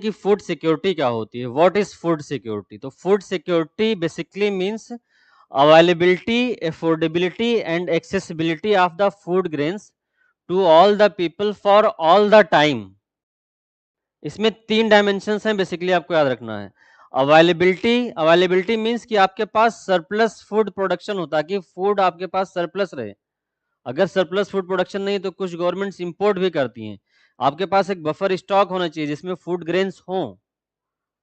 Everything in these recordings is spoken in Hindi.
कि फूड सिक्योरिटी क्या होती है, व्हाट इज फूड सिक्योरिटी। तो food security basically means availability, affordability and accessibility of the food grains to all the people for all the time. इसमें 3 डायमेंशंस हैं, बेसिकली आपको याद रखना है। अवेलेबिलिटी, अवेलेबिलिटी मीन्स कि आपके पास सरप्लस फूड प्रोडक्शन होता है, कि फूड आपके पास सरप्लस रहे। अगर सरप्लस फूड प्रोडक्शन नहीं तो कुछ गवर्नमेंट्स इंपोर्ट भी करती हैं। आपके पास एक बफर स्टॉक होना चाहिए जिसमें फूड ग्रेन्स हों,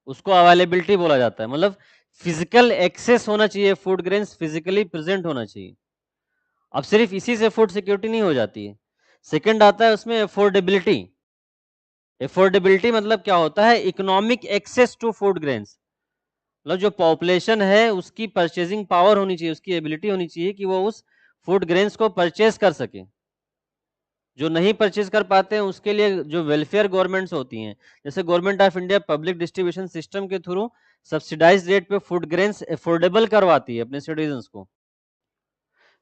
उसको अवेलेबिलिटी बोला जाता है। मतलब फिजिकल एक्सेस होना चाहिए, फूड ग्रेन्स फिजिकली प्रेजेंट होना चाहिए। अब सिर्फ इसी से फूड सिक्योरिटी नहीं हो जाती है। सेकंड आता है उसमें अफोर्डेबिलिटी। अफोर्डेबिलिटी मतलब क्या होता है, economic access to food grains. मतलब जो पॉपुलेशन है उसकी परचेजिंग पावर होनी चाहिए, उसकी एबिलिटी होनी चाहिए कि वो उस फूड ग्रेन्स को परचेज कर सके। जो नहीं परचेज कर पाते हैं उसके लिए जो वेलफेयर गवर्नमेंट्स होती हैं, जैसे government of India public distribution system के थ्रू सब्सिडाइज रेट पे फूड ग्रेन्स अफोर्डेबल करवाती है अपने सिटीजन्स को।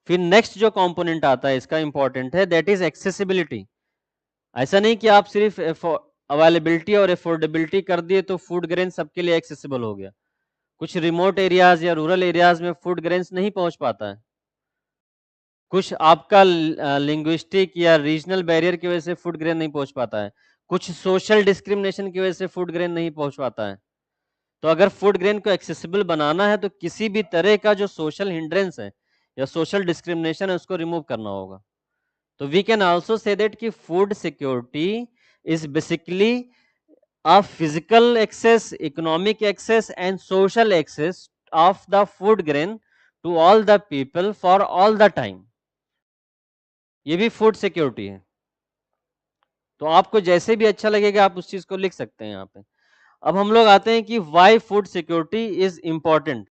फिर नेक्स्ट जो कंपोनेंट आता है इसका इंपॉर्टेंट है, दैट इज एक्सेसिबिलिटी। ऐसा नहीं कि आप सिर्फ अवेलेबिलिटी और अफोर्डेबिलिटी कर दिए तो फूड ग्रेन सबके लिए एक्सेसिबल हो गया। कुछ रिमोट एरियाज या रूरल एरियाज में फूड ग्रेन्स नहीं पहुंच पाता है। कुछ आपका लिंग्विस्टिक या रीजनल बैरियर की वजह से फूड ग्रेन नहीं पहुंच पाता है। कुछ सोशल डिस्क्रिमिनेशन की वजह से फूड ग्रेन नहीं पहुंच पाता है। तो अगर फूड ग्रेन को एक्सेसिबल बनाना है तो किसी भी तरह का जो सोशल हिंड्रेंस है या सोशल डिस्क्रिमिनेशन है उसको रिमूव करना होगा। तो we can also say that कि food security is basically a physical access, economic access and social access of the food grain to all the people for all the time। ये भी फूड सिक्योरिटी है। तो आपको जैसे भी अच्छा लगेगा आप उस चीज को लिख सकते हैं यहाँ पे। अब हम लोग आते हैं कि why food security is important.